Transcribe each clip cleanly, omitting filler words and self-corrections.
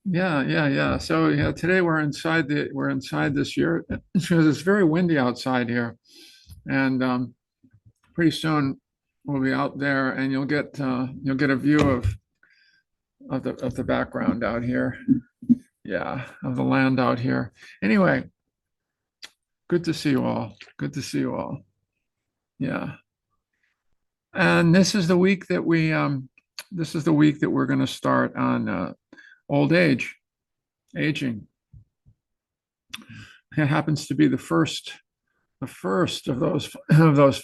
Yeah. So yeah, today we're inside this year because it's very windy outside here, and pretty soon we'll be out there, and you'll get a view of the background out here. Yeah, of the land out here. Anyway, good to see you all. Good to see you all. Yeah, and this is the week that we're going to start on old age, aging. It happens to be the first of those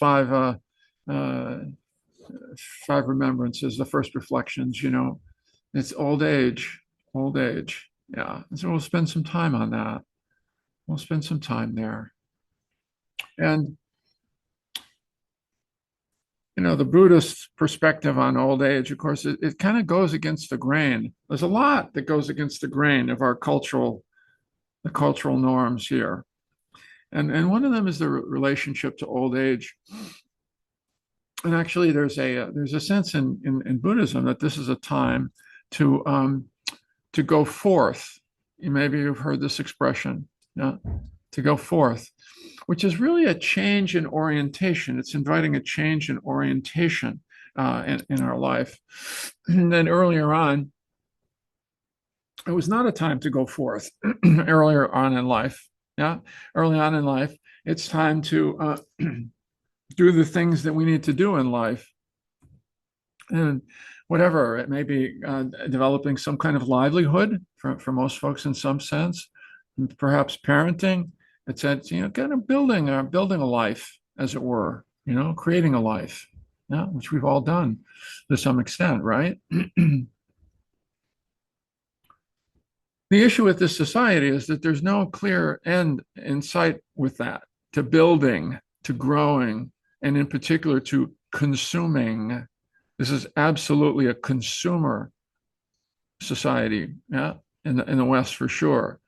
uh, five remembrances, the first reflections. It's old age. Yeah, and so we'll spend some time on that. We'll spend some time there, and the Buddhist perspective on old age, of course, it kind of goes against the grain. There's a lot that goes against the grain of the cultural norms here, and one of them is the relationship to old age. And actually, there's a sense in Buddhism that this is a time to to go forth. Maybe you've heard this expression, yeah, to go forth, which is really a change in orientation. It's inviting a change in orientation in our life. And then earlier on, it was not a time to go forth. Earlier on in life, yeah, early on in life, it's time to do the things that we need to do in life. And whatever it may be, developing some kind of livelihood for most folks in some sense, perhaps parenting. It's that, kind of building a life, as it were, creating a life, yeah, which we've all done to some extent, right? The issue with this society is that there's no clear end in sight with that, to building, to growing, and in particular to consuming. This is absolutely a consumer society, yeah, in the West for sure.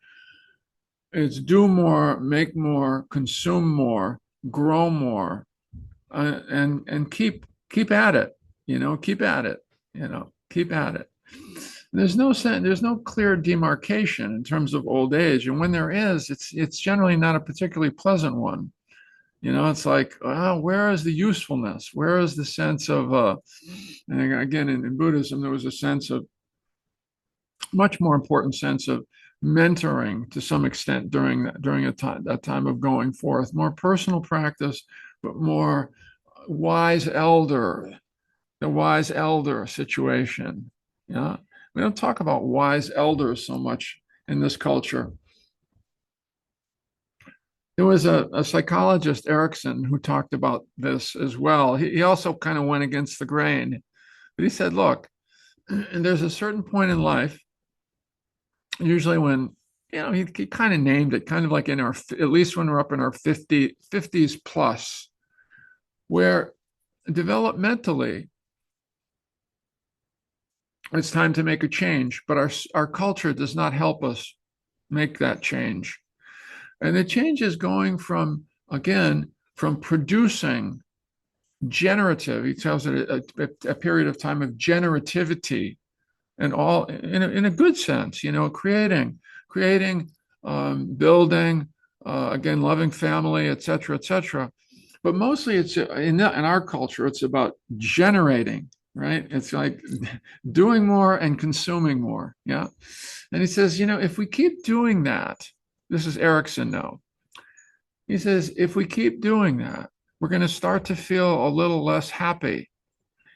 It's do more, make more, consume more, grow more, and keep at it, keep at it, keep at it. There's no clear demarcation in terms of old age, and when there is, it's generally not a particularly pleasant one. It's like, where is the usefulness? Where is the sense of, and again, in Buddhism, there was a sense of, much more important sense of mentoring to some extent during that time of going forth, more personal practice, but more wise elder, the wise elder situation. Yeah. We don't talk about wise elders so much in this culture. There was a psychologist, Erickson, who talked about this as well. He also kind of went against the grain, but he said, look, and there's a certain point in life, usually when, he kind of named it, kind of like at least when we're up in our 50s plus, where developmentally, it's time to make a change, but our culture does not help us make that change. And the change is going from, again, from producing generative, he tells it a period of time of generativity and all in a good sense, creating, building, again, loving family, et cetera, et cetera. But mostly it's in our culture, it's about generating, right? It's like doing more and consuming more. Yeah. And he says, if we keep doing that, this is Erickson now. He says, if we keep doing that, we're going to start to feel a little less happy.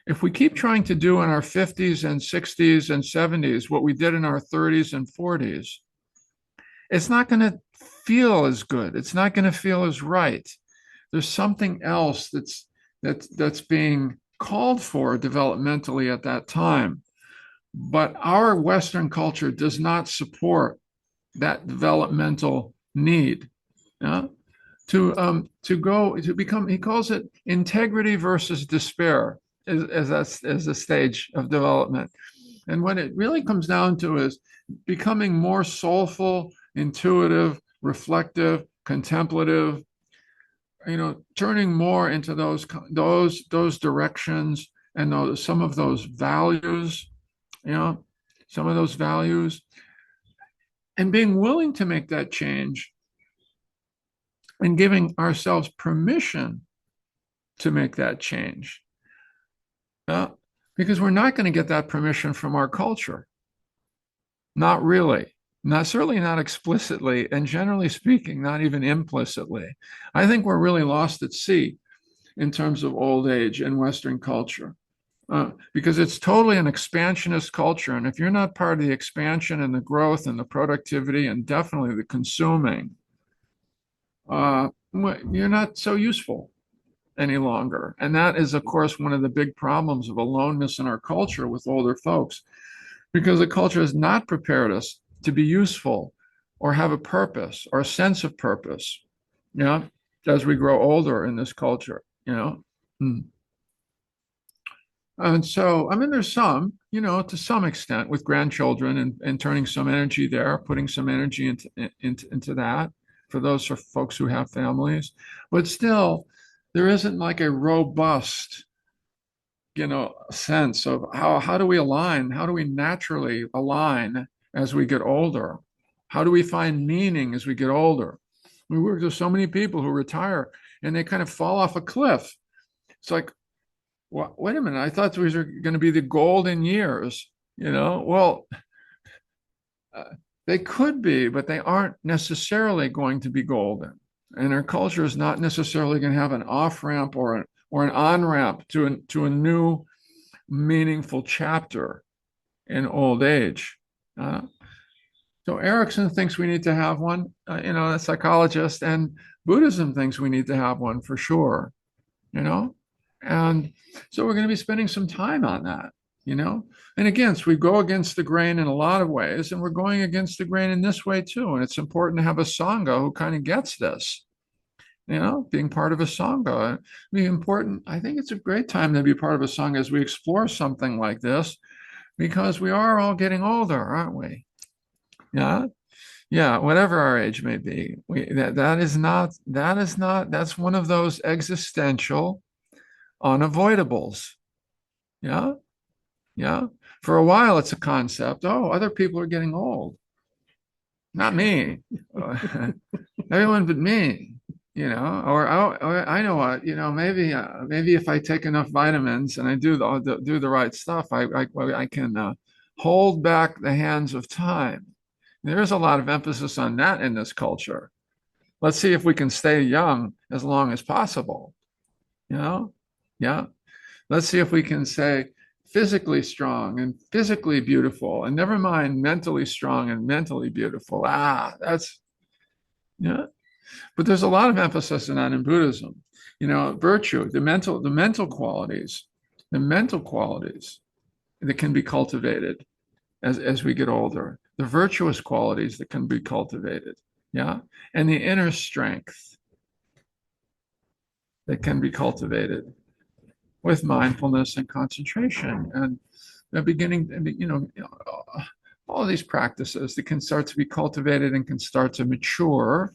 If we keep trying to do in our 50s and 60s and 70s what we did in our 30s and 40s, it's not going to feel as good. It's not going to feel as right. There's something else that's being called for developmentally at that time. But our Western culture does not support that developmental need. Yeah? To become, he calls it integrity versus despair as a stage of development. And what it really comes down to is becoming more soulful, intuitive, reflective, contemplative, turning more into those directions and some of those values, you know, some of those values, and being willing to make that change and giving ourselves permission to make that change. Uh, because we're not going to get that permission from our culture. Not really. Not certainly not explicitly, and generally speaking, not even implicitly. I think we're really lost at sea in terms of old age in Western culture. Because it's totally an expansionist culture. And if you're not part of the expansion and the growth and the productivity and definitely the consuming, you're not so useful any longer. And that is, of course, one of the big problems of aloneness in our culture with older folks, because the culture has not prepared us to be useful or have a purpose or a sense of purpose, you know, as we grow older in this culture, you know. Hmm. And so, I mean, there's some, to some extent with grandchildren and turning some energy there, putting some energy into that for those folks who have families. But still, there isn't like a robust, sense of how do we align? How do we naturally align as we get older? How do we find meaning as we get older? We work with so many people who retire and they kind of fall off a cliff. It's like, well, wait a minute, I thought these were going to be the golden years, Well, they could be, but they aren't necessarily going to be golden. And our culture is not necessarily going to have an off ramp or an on ramp to a new meaningful chapter in old age. Uh, so Erickson thinks we need to have one, a psychologist, and Buddhism thinks we need to have one for sure, you know? And so we're going to be spending some time on that, you know? And again, so we go against the grain in a lot of ways, and we're going against the grain in this way too. And it's important to have a Sangha who kind of gets this, being part of a Sangha. Be important. I think it's a great time to be part of a Sangha as we explore something like this, because we are all getting older, aren't we? Yeah. Yeah, whatever our age may be. That's one of those existential unavoidables. Yeah. Yeah. For a while, it's a concept. Oh, other people are getting old. Not me. Everyone but me. Or I know what, maybe if I take enough vitamins and I do the right stuff, I can hold back the hands of time. There is a lot of emphasis on that in this culture. Let's see if we can stay young as long as possible. You know? Yeah. Let's see if we can stay physically strong and physically beautiful, and never mind mentally strong and mentally beautiful. That's, yeah. But there's a lot of emphasis on that in Buddhism. Virtue, the mental qualities that can be cultivated as we get older, the virtuous qualities that can be cultivated, yeah, and the inner strength that can be cultivated with mindfulness and concentration and the beginning, all these practices that can start to be cultivated and can start to mature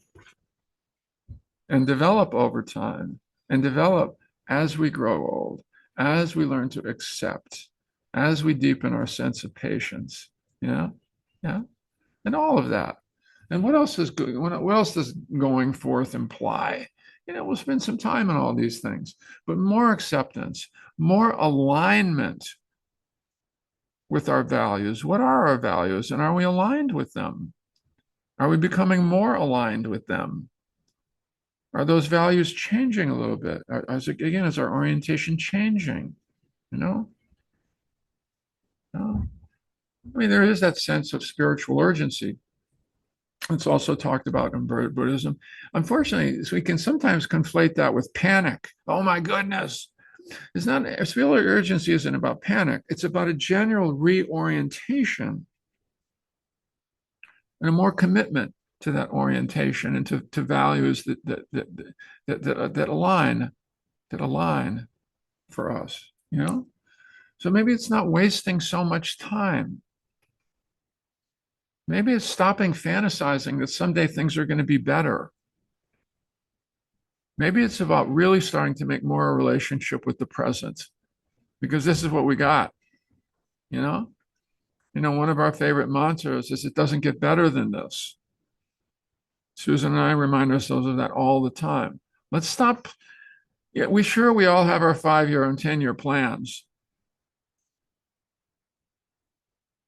and develop over time and develop as we grow old, as we learn to accept, as we deepen our sense of patience. Yeah. Yeah. And all of that. And what else is good? What else does going forth imply? We'll spend some time on all these things, but more acceptance, more alignment with our values. What are our values? And are we aligned with them? Are we becoming more aligned with them? Are those values changing a little bit? Is our orientation changing? No. I mean, there is that sense of spiritual urgency. It's also talked about in Buddhism. Unfortunately, we can sometimes conflate that with panic. Oh my goodness. It's not, spiritual urgency isn't about panic. It's about a general reorientation and a more commitment to that orientation and to values that align for us. So maybe it's not wasting so much time. Maybe it's stopping fantasizing that someday things are going to be better. Maybe it's about really starting to make more a relationship with the present, because this is what we got, you know? One of our favorite mantras is it doesn't get better than this. Susan and I remind ourselves of that all the time. Let's stop. Yeah, we all have our 5 year and 10 year plans,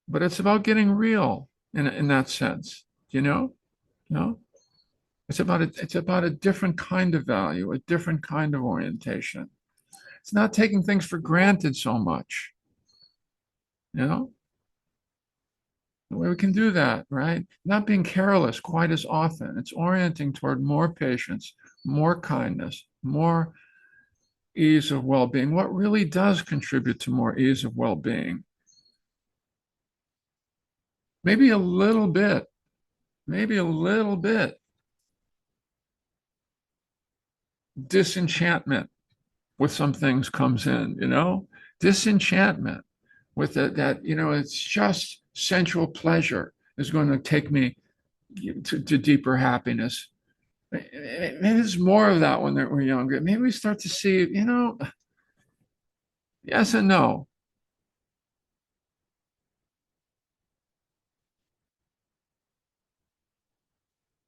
but it's about getting real in that sense, you know? You know? It's about a different kind of value, a different kind of orientation. It's not taking things for granted so much, you know? The way we can do that, right? Not being careless quite as often. It's orienting toward more patience, more kindness, more ease of well-being. What really does contribute to more ease of well-being? Maybe a little bit, maybe a little bit disenchantment with some things comes in, disenchantment with that, it's just sensual pleasure is going to take me to deeper happiness. Maybe there's more of that when we're younger. Maybe we start to see, yes and no,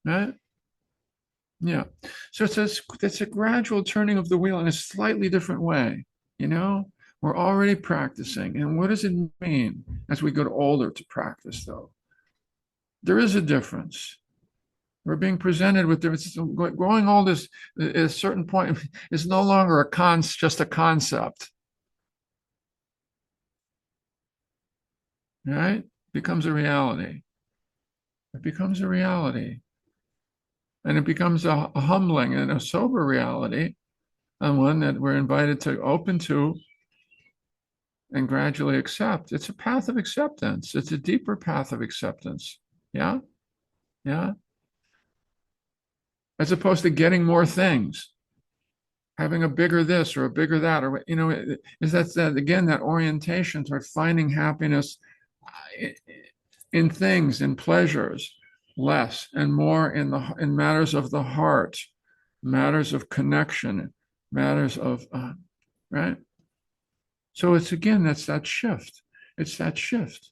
right? Yeah. So it's a gradual turning of the wheel in a slightly different way. You know, we're already practicing. And what does it mean as we get older to practice, though? There is a difference. We're being presented with difference. Growing old is at a certain point is no longer just a concept, right? It becomes a reality. It becomes a reality. And it becomes a humbling and a sober reality, and one that we're invited to open to and gradually accept. It's a path of acceptance. It's a deeper path of acceptance. Yeah. Yeah. As opposed to getting more things, having a bigger this or a bigger that, or, is that again, that orientation toward finding happiness in things, in pleasures, less and more in matters of the heart, matters of connection, matters of, right? So it's again, that's that shift. It's that shift.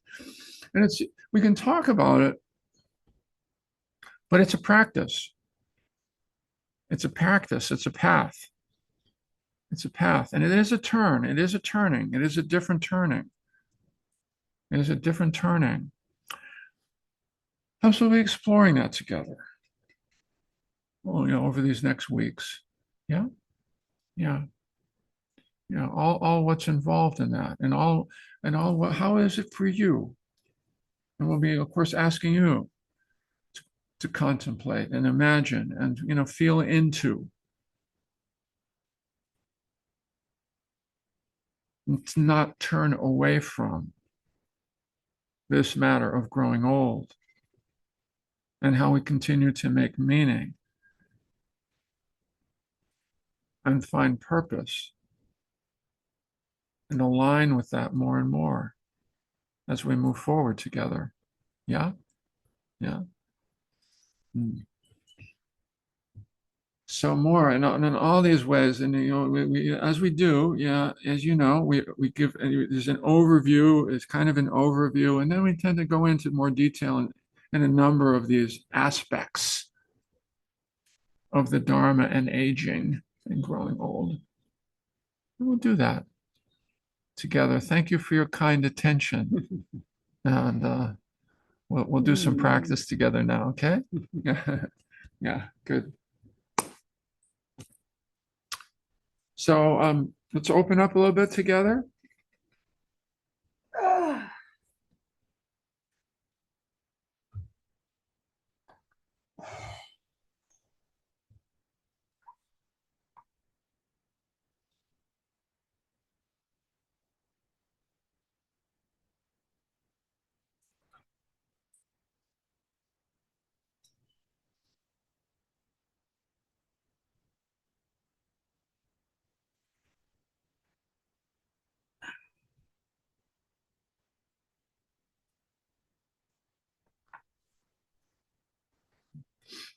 And we can talk about it, but it's a practice. It's a practice. It's a path. It's a path. And it is a turn. It is a turning. It is a different turning. It is a different turning. How shall we be exploring that together? Well, over these next weeks. Yeah. Yeah. Yeah. All what's involved in that and all what, how is it for you? And we'll be, of course, asking you to contemplate and imagine and feel into, to not turn away from this matter of growing old and how we continue to make meaning and find purpose and align with that more and more as we move forward together. Yeah. Yeah. Mm. So more and in all these ways, and as we do, yeah, as you know, we give there's an overview, it's kind of an overview, and then we tend to go into more detail in a number of these aspects of the Dharma and aging and growing old. And we'll do that together. Thank you for your kind attention, and we'll do some practice together now. Okay? Yeah, yeah, good. So let's open up a little bit together.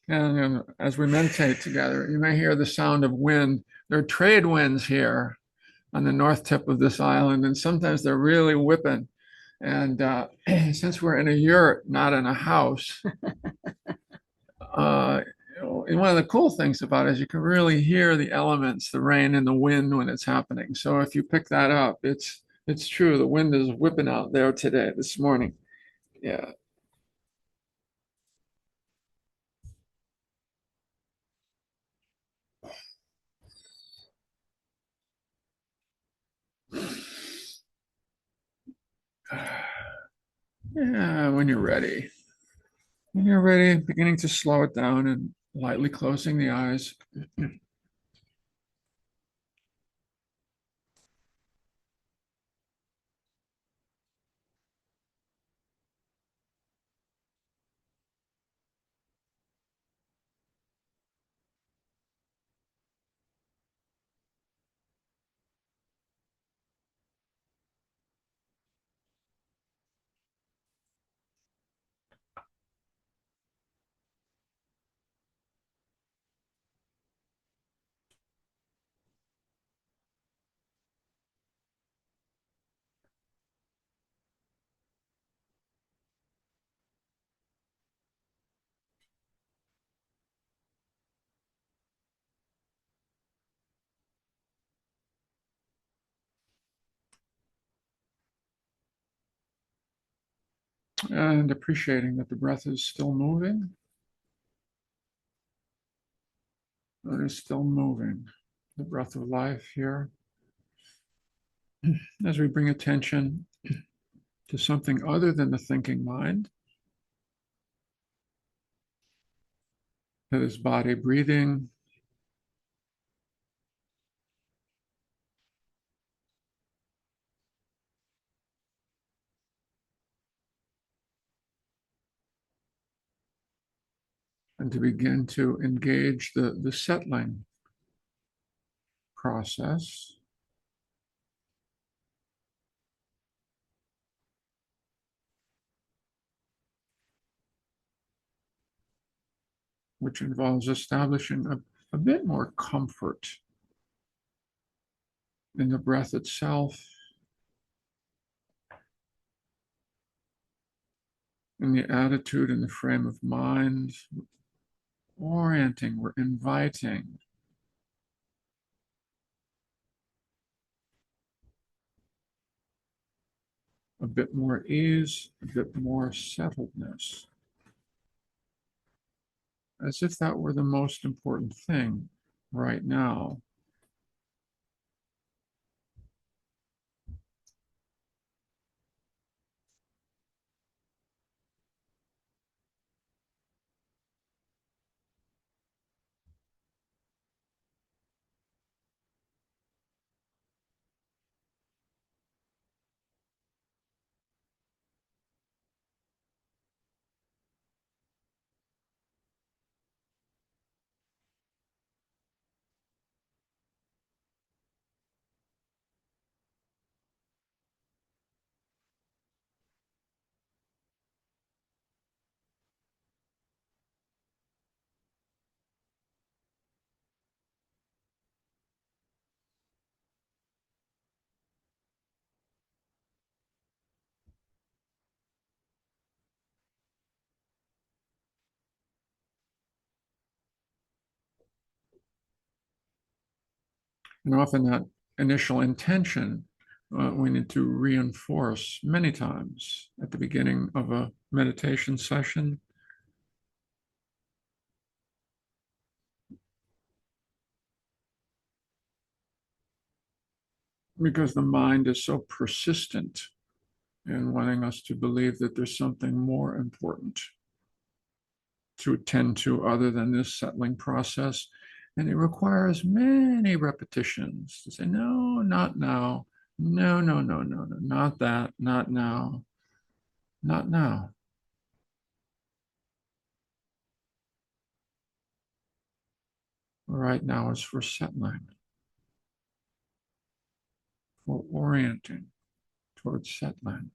And as we meditate together, you may hear the sound of wind. There are trade winds here on the north tip of this island, and sometimes they're really whipping. And since we're in a yurt, not in a house, uh, and one of the cool things about it is you can really hear the elements, the rain and the wind when it's happening. So if you pick that up, it's true. The wind is whipping out there today, this morning. Yeah. Yeah, when you're ready. When you're ready, beginning to slow it down and lightly closing the eyes. And appreciating that the breath is still moving. It is still moving. The breath of life here. As we bring attention to something other than the thinking mind, to this body breathing, and to begin to engage the settling process, which involves establishing a bit more comfort in the breath itself, in the attitude and the frame of mind, orienting, we're inviting a bit more ease, a bit more settledness, as if that were the most important thing right now. And often that initial intention we need to reinforce many times at the beginning of a meditation session, because the mind is so persistent in wanting us to believe that there's something more important to attend to other than this settling process. And it requires many repetitions to say, no, not now. No, no, no, no, no, not that, not now, not now. Right now is for settling, for orienting towards settling.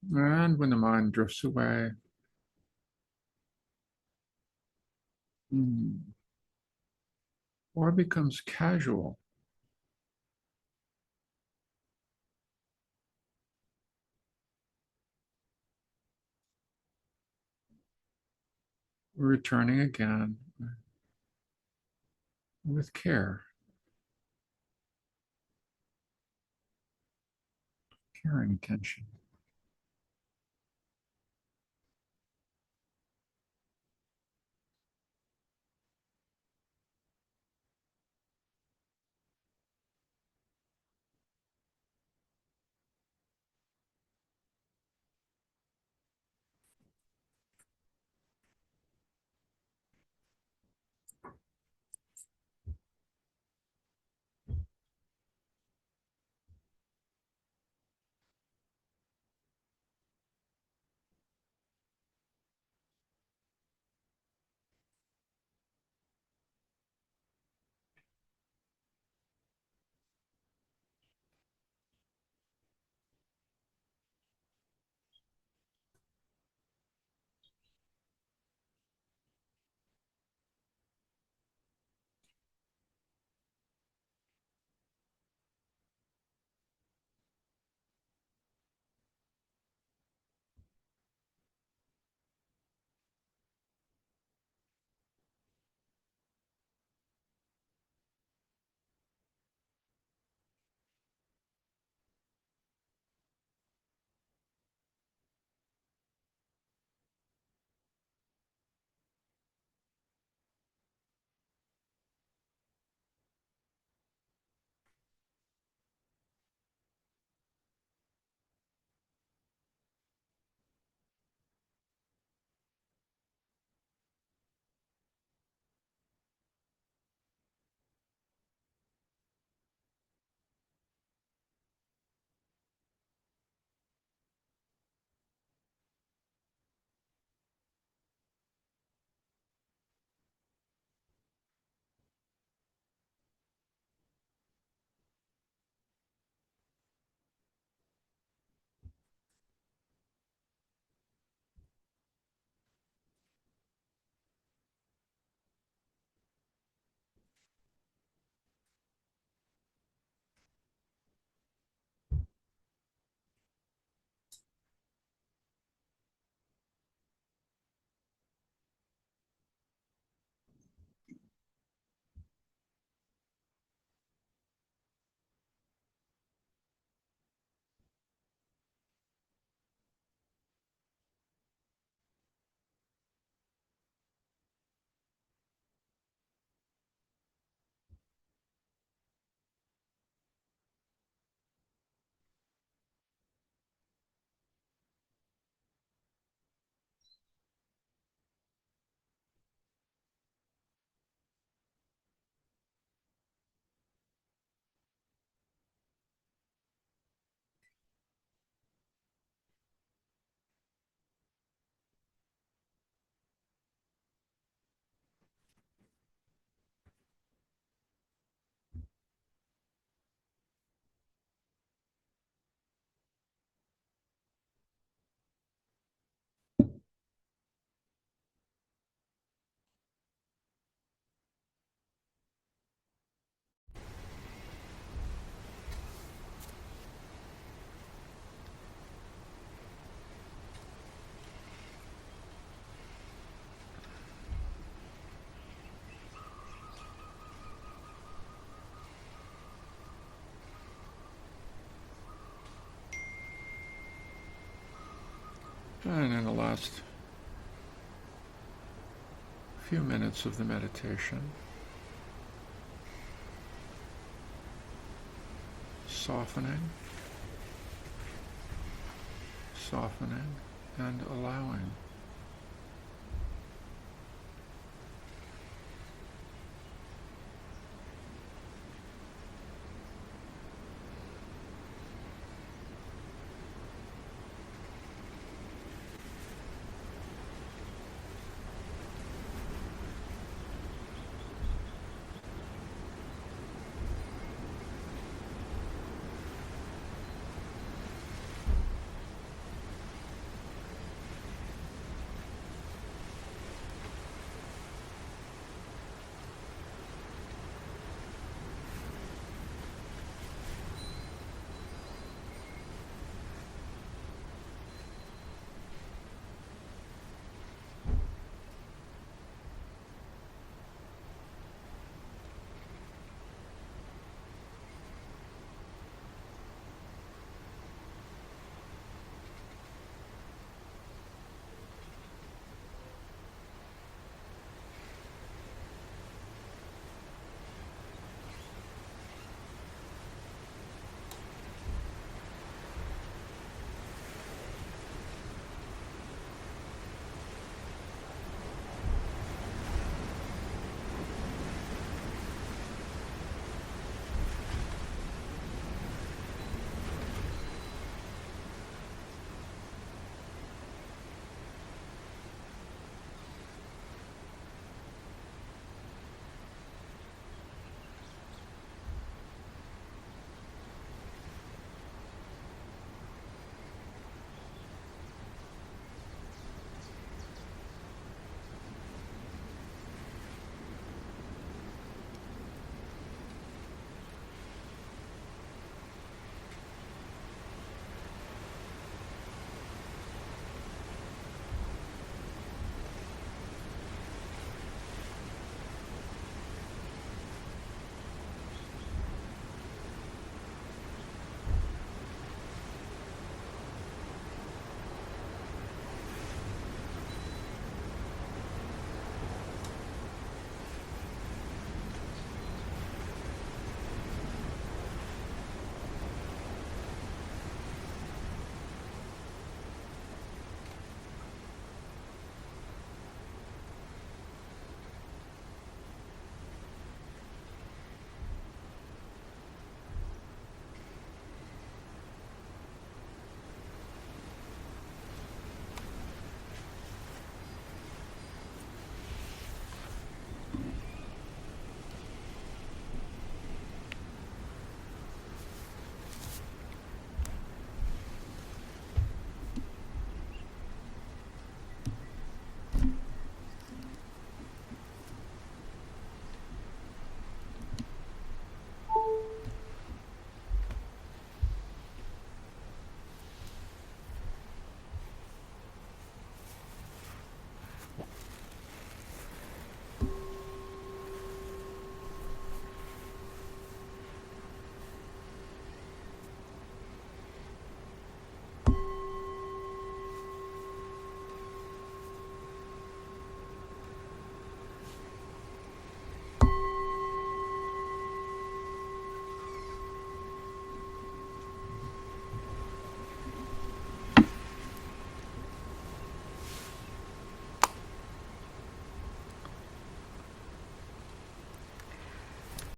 And when the mind drifts away, or becomes casual, returning again with care, care and attention. And in the last few minutes of the meditation, softening, and allowing.